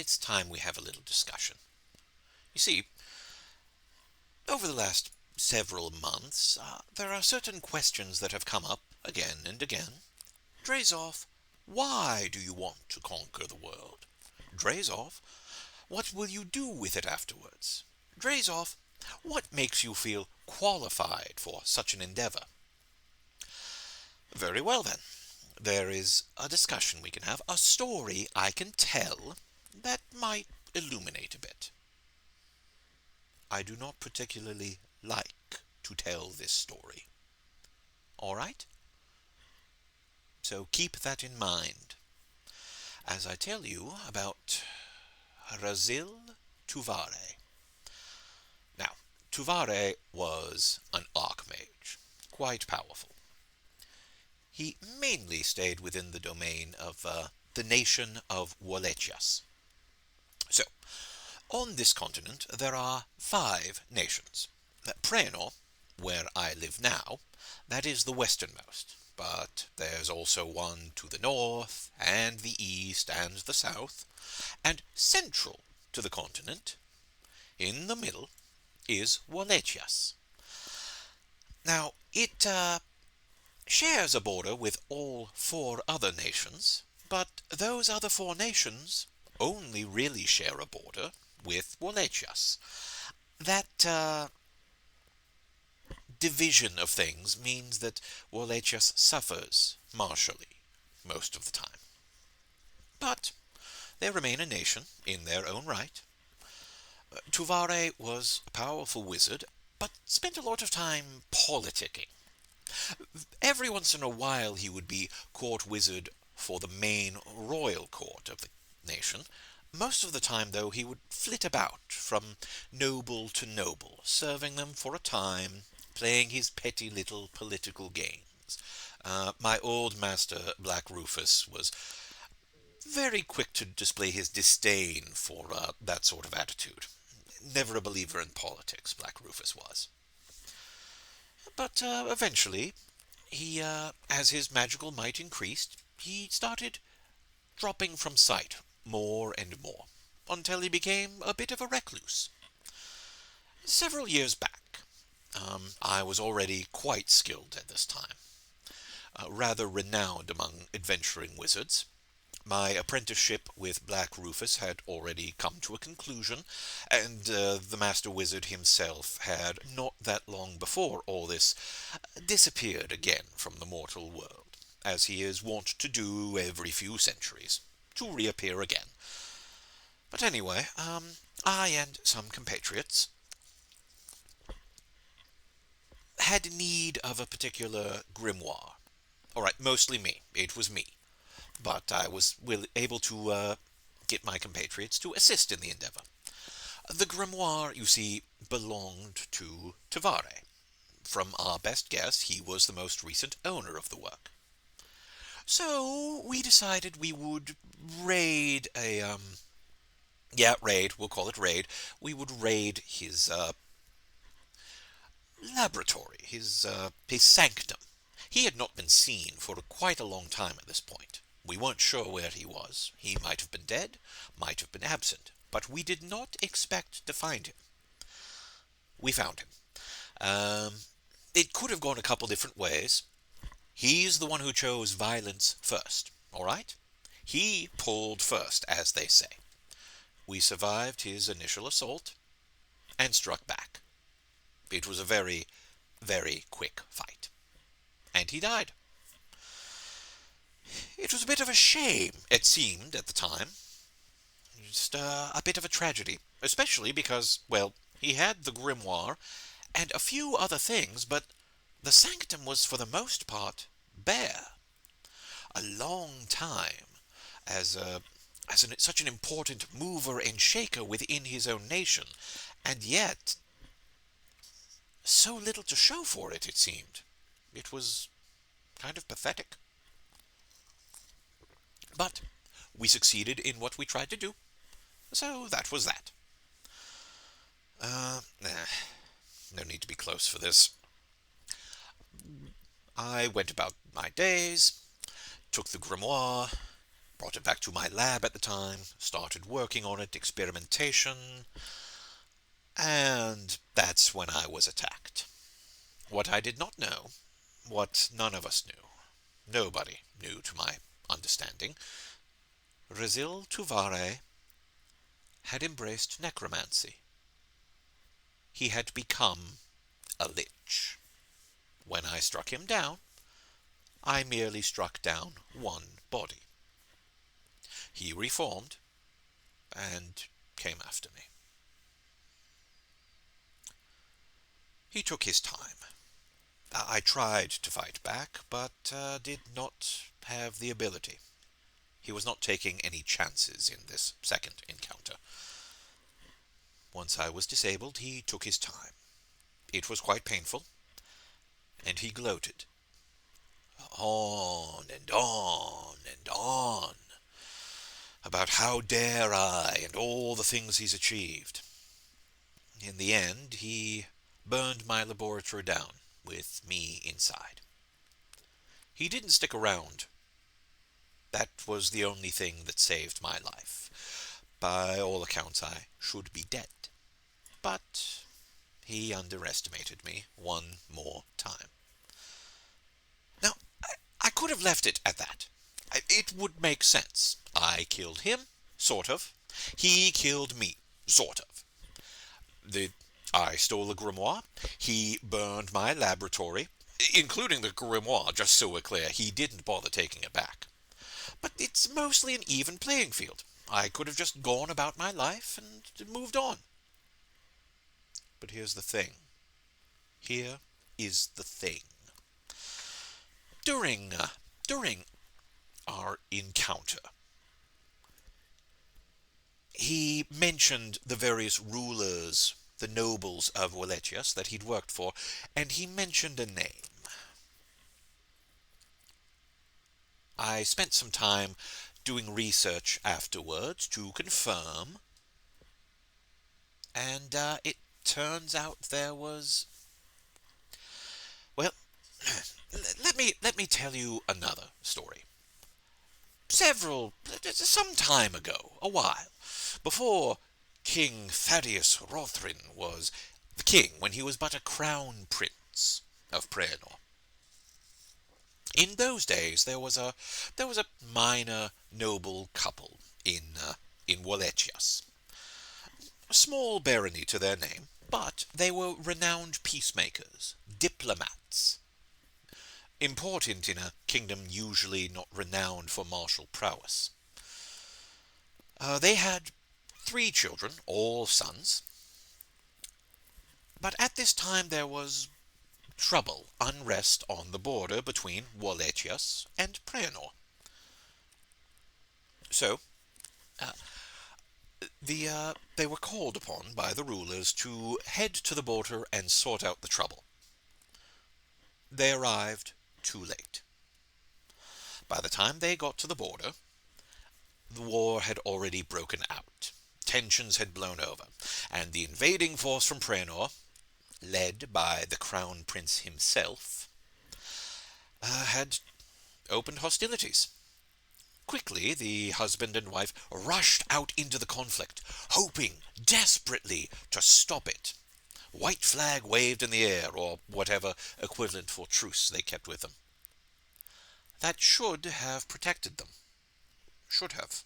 it's time we have a little discussion. You see, over the last several months, there are certain questions that have come up again and again. Drazov, why do you want to conquer the world? Drazov, what will you do with it afterwards? Drazov, what makes you feel qualified for such an endeavor? Very well then. There is a discussion we can have, a story I can tell that might illuminate a bit. I do not particularly like to tell this story. All right? So keep that in mind as I tell you about Razil Tuvare. Now, Tuvare was an archmage, quite powerful. He mainly stayed within the domain of the nation of Wallachia. So, on this continent there are 5 nations. Praenor, where I live now, that is the westernmost, but there's also one to the north, and the east, and the south, and central to the continent, in the middle, is Wallachia. Now, it shares a border with all 4 other nations, but those other 4 nations only really share a border with Wallachia. That division of things means that Wallachia suffers martially most of the time. But they remain a nation in their own right. Tuvare was a powerful wizard, but spent a lot of time politicking. Every once in a while he would be court wizard for the main royal court of the nation. Most of the time, though, he would flit about from noble to noble, serving them for a time, playing his petty little political games. My old master, Black Rufus, was very quick to display his disdain for that sort of attitude. Never a believer in politics, Black Rufus was. But eventually, as his magical might increased, he started dropping from sight more and more, until he became a bit of a recluse. Several years back, I was already quite skilled at this time, rather renowned among adventuring wizards. My apprenticeship with Black Rufus had already come to a conclusion, and the Master Wizard himself had, not that long before all this, disappeared again from the mortal world, as he is wont to do every few centuries, to reappear again. But anyway, I and some compatriots had need of a particular grimoire. All right, mostly me. It was me. But I was able to get my compatriots to assist in the endeavor. The grimoire, you see, belonged to Tuvare. From our best guess, he was the most recent owner of the work. So we decided we would raid we'll call it raid. We would raid his laboratory, his sanctum. He had not been seen for quite a long time at this point. We weren't sure where he was. He might have been dead, might have been absent, but we did not expect to find him. We found him. It could have gone a couple different ways. He's the one who chose violence first, all right? He pulled first, as they say. We survived his initial assault and struck back. It was a very, very quick fight. And he died. It was a bit of a shame, it seemed, at the time. Just a bit of a tragedy, especially because, well, he had the grimoire and a few other things, but the sanctum was for the most part bare. A long time, such an important mover and shaker within his own nation, and yet so little to show for it, it seemed. It was kind of pathetic. But we succeeded in what we tried to do, so that was that. No need to be close for this. I went about my days, took the grimoire, Brought it back to my lab at the time, started working on it, experimentation, and that's when I was attacked. What I did not know, what none of us knew, nobody knew to my understanding, Razil Tuvare had embraced necromancy. He had become a lich. When I struck him down, I merely struck down one body. He reformed and came after me. He took his time. I tried to fight back, but did not have the ability. He was not taking any chances in this second encounter. Once I was disabled, he took his time. It was quite painful, and he gloated. On and on and on about how dare I and all the things he's achieved. In the end, he burned my laboratory down with me inside. He didn't stick around. That was the only thing that saved my life. By all accounts, I should be dead. But he underestimated me one more time. Now, I could have left it at that. It would make sense. I killed him, sort of. He killed me, sort of. I stole the grimoire. He burned my laboratory, including the grimoire, just so we're clear. He didn't bother taking it back. But it's mostly an even playing field. I could have just gone about my life and moved on. But here's the thing. Here is the thing. During our encounter, he mentioned the various rulers, the nobles of Walletius that he'd worked for, and he mentioned a name. I spent some time doing research afterwards to confirm, and it turns out there was... Well, let me tell you another story. Some time ago, a while, before King Thaddeus Rothrin was the king, when he was but a crown prince of Praenor. In those days, there was a minor noble couple in Walletius. A small barony to their name, but they were renowned peacemakers, diplomats. Important in a kingdom usually not renowned for martial prowess. They had 3 children, all sons. But at this time there was trouble, unrest on the border between Walletius and Praenor. So, they were called upon by the rulers to head to the border and sort out the trouble. They arrived too late. By the time they got to the border, the war had already broken out. Tensions had blown over, and the invading force from Praenor, led by the Crown Prince himself, had opened hostilities. Quickly, the husband and wife rushed out into the conflict, hoping desperately to stop it. White flag waved in the air, or whatever equivalent for truce they kept with them. That should have protected them. Should have.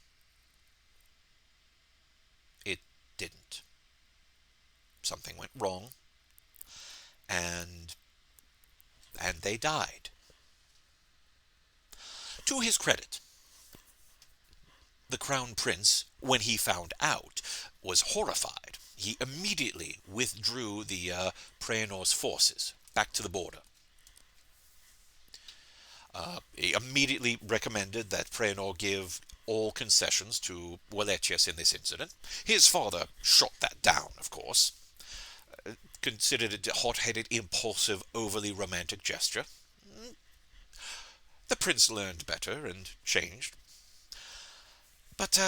It didn't. Something went wrong, and they died. To his credit, the Crown Prince, when he found out, was horrified. He immediately withdrew the Praenor's forces back to the border. He immediately recommended that Praenor give all concessions to Walletius in this incident. His father shot that down, of course. Considered it a hot-headed, impulsive, overly romantic gesture. The prince learned better and changed. But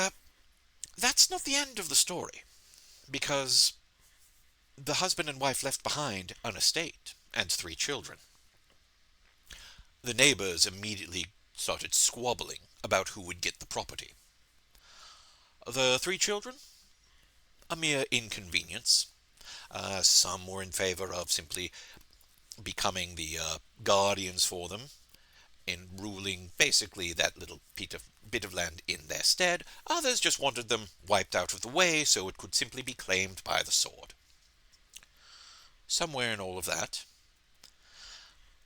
that's not the end of the story, because the husband and wife left behind an estate and 3 children. The neighbors immediately started squabbling about who would get the property. The three children? A mere inconvenience. Some were in favor of simply becoming the guardians for them, in ruling basically that little bit of land in their stead. Others just wanted them wiped out of the way so it could simply be claimed by the sword. Somewhere in all of that,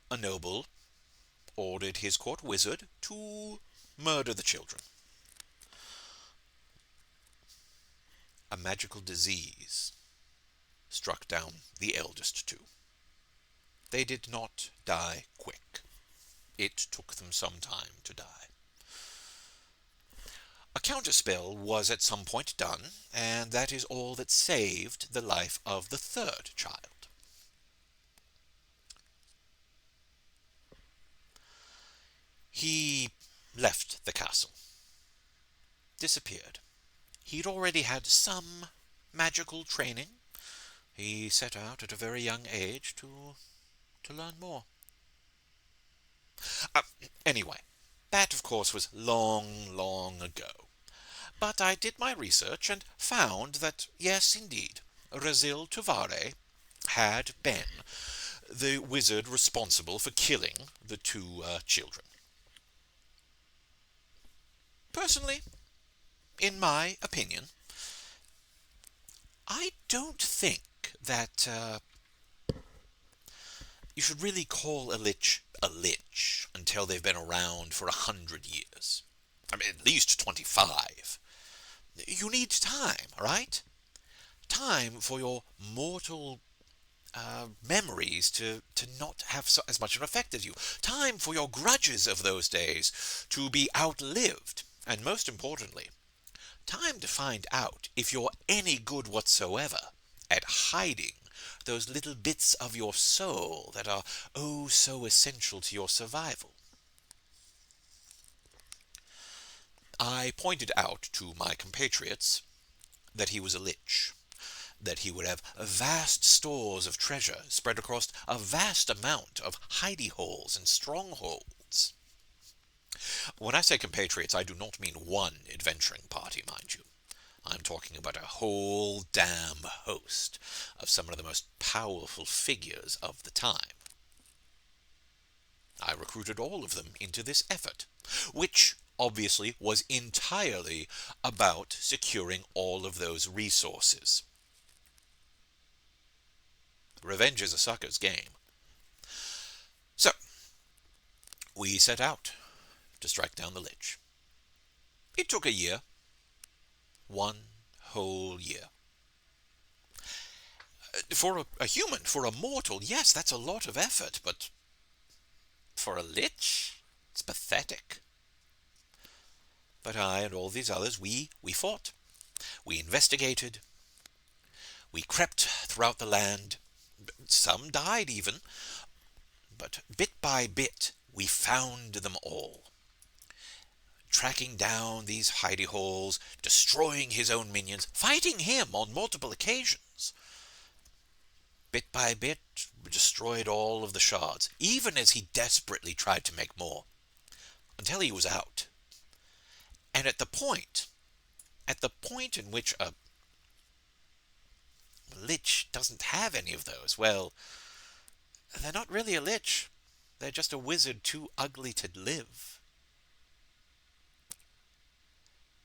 a noble ordered his court wizard to murder the children. A magical disease struck down the eldest two. They did not die quick. It took them some time to die. A counterspell was at some point done, and that is all that saved the life of the third child. He left the castle. Disappeared. He'd already had some magical training. He set out at a very young age to learn more. Anyway, that of course was long, long ago. But I did my research and found that, yes, indeed, Razil Tuvare had been the wizard responsible for killing the two children. Personally, in my opinion, I don't think that you should really call a lich until they've been around for 100 years. I mean, at least 25. You need time, right? Time for your mortal memories to not have as much of an effect as you. Time for your grudges of those days to be outlived. And most importantly, time to find out if you're any good whatsoever at hiding those little bits of your soul that are oh so essential to your survival. I pointed out to my compatriots that he was a lich, that he would have vast stores of treasure spread across a vast amount of hidey holes and strongholds. When I say compatriots, I do not mean one adventuring party, mind you. I'm talking about a whole damn host of some of the most powerful figures of the time. I recruited all of them into this effort, which obviously was entirely about securing all of those resources. Revenge is a sucker's game. So, we set out to strike down the lich. It took a year. 1 whole year. For a human, for a mortal, yes, that's a lot of effort, but for a lich, it's pathetic. But I and all these others, we fought. We investigated. We crept throughout the land. Some died even. But bit by bit, we found them all. Tracking down these hidey holes, destroying his own minions, fighting him on multiple occasions. Bit by bit, we destroyed all of the shards, even as he desperately tried to make more, until he was out. And at the point in which a lich doesn't have any of those, well, they're not really a lich. They're just a wizard too ugly to live.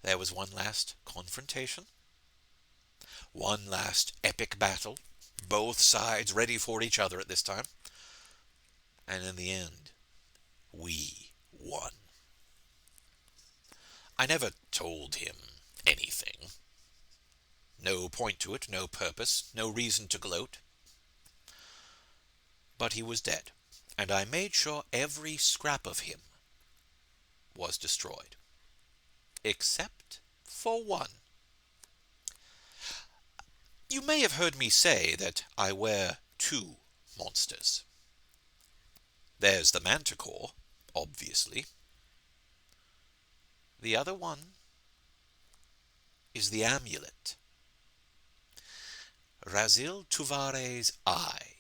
There was one last confrontation, one last epic battle, both sides ready for each other at this time, and in the end, we won. I never told him anything. No point to it, no purpose, no reason to gloat. But he was dead, and I made sure every scrap of him was destroyed. Except for one. You may have heard me say that I wear two monsters. There's the manticore, obviously. The other one is the amulet. Razil Tuvare's eye.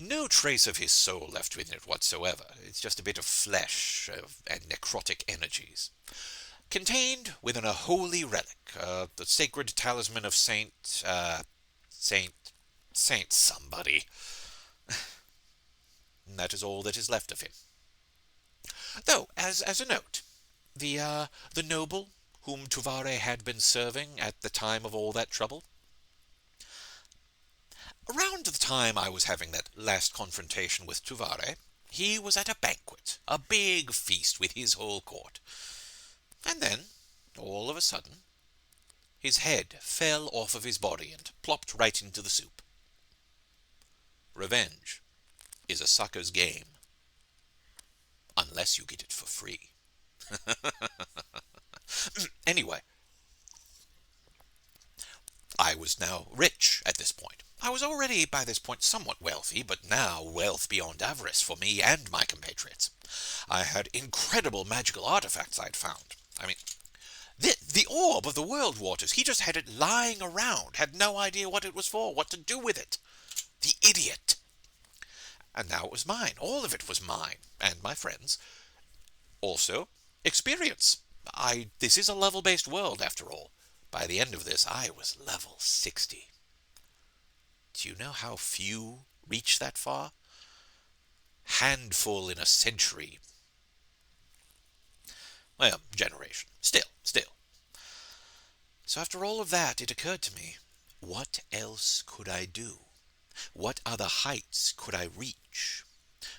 No trace of his soul left within it whatsoever. It's just a bit of flesh and necrotic energies. Contained within a holy relic, the sacred talisman of Saint... Saint somebody. And that is all that is left of him. Though, as a note, the noble whom Tuvare had been serving at the time of all that trouble, around the time I was having that last confrontation with Tuvare, he was at a banquet, a big feast with his whole court. And then, all of a sudden, his head fell off of his body and plopped right into the soup. Revenge is a sucker's game, unless you get it for free. Anyway, I was now rich at this point. I was already by this point somewhat wealthy, but now wealth beyond avarice for me and my compatriots. I had incredible magical artifacts I'd found. I mean, the orb of the world waters, he just had it lying around, had no idea what it was for, what to do with it. The idiot. And now it was mine. All of it was mine, and my friends. Also, experience. This is a level-based world, after all. By the end of this, I was level 60. Do you know how few reach that far? Handful in a century. Well, generation. Still. So after all of that, it occurred to me, what else could I do? What other heights could I reach?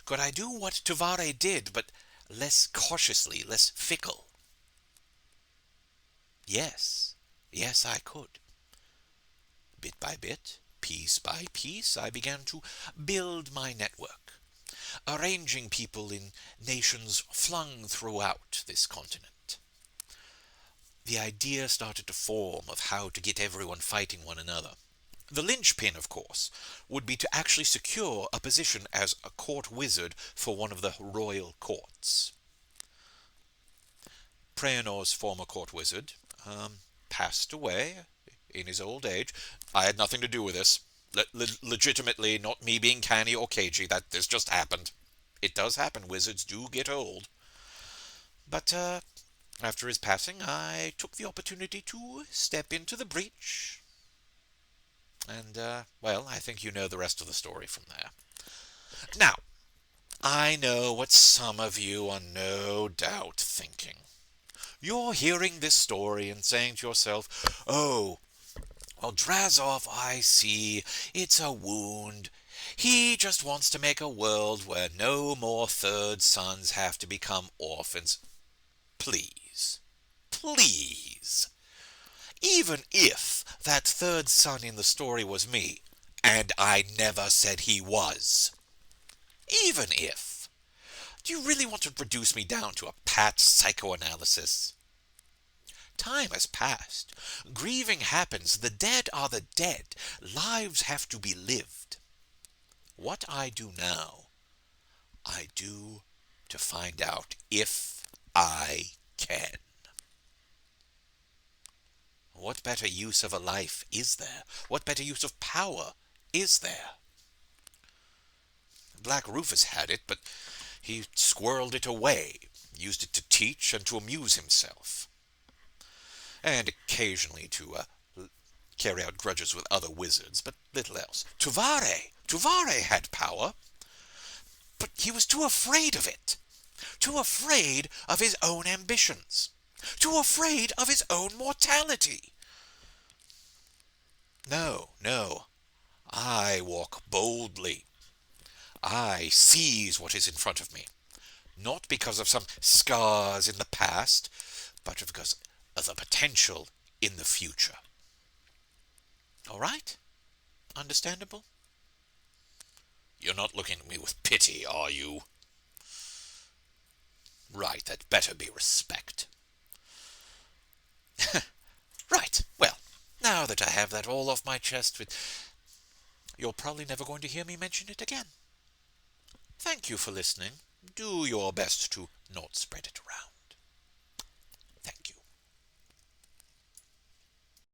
Could I do what Tuvare did, but less cautiously, less fickle? Yes, I could. Bit by bit, piece by piece, I began to build my network, arranging people in nations flung throughout this continent. The idea started to form of how to get everyone fighting one another. The linchpin, of course, would be to actually secure a position as a court wizard for one of the royal courts. Praenor's former court wizard passed away in his old age. I had nothing to do with this. Legitimately, not me being canny or cagey. This just happened. It does happen. Wizards do get old. But after his passing, I took the opportunity to step into the breach. And, well, I think you know the rest of the story from there. Now, I know what some of you are no doubt thinking. You're hearing this story and saying to yourself, oh, well, Drazov, I see, it's a wound. He just wants to make a world where no more third sons have to become orphans. Please. Even if that third son in the story was me, and I never said he was. Even if. Do you really want to reduce me down to a pat psychoanalysis? Time has passed. Grieving happens. The dead are the dead. Lives have to be lived. What I do now, I do to find out if I can. What better use of a life is there? What better use of power is there? Black Rufus had it, but he squirreled it away, used it to teach and to amuse himself, and occasionally to carry out grudges with other wizards, but little else. Tuvare had power, but he was too afraid of it, too afraid of his own ambitions, too afraid of his own mortality. No, I walk boldly. I seize what is in front of me, not because of some scars in the past, but because of the potential in the future. All right? Understandable? You're not looking at me with pity, are you? Right, that better be respect. Right, well, now that I have that all off my chest, you're probably never going to hear me mention it again. Thank you for listening. Do your best to not spread it around. Thank you.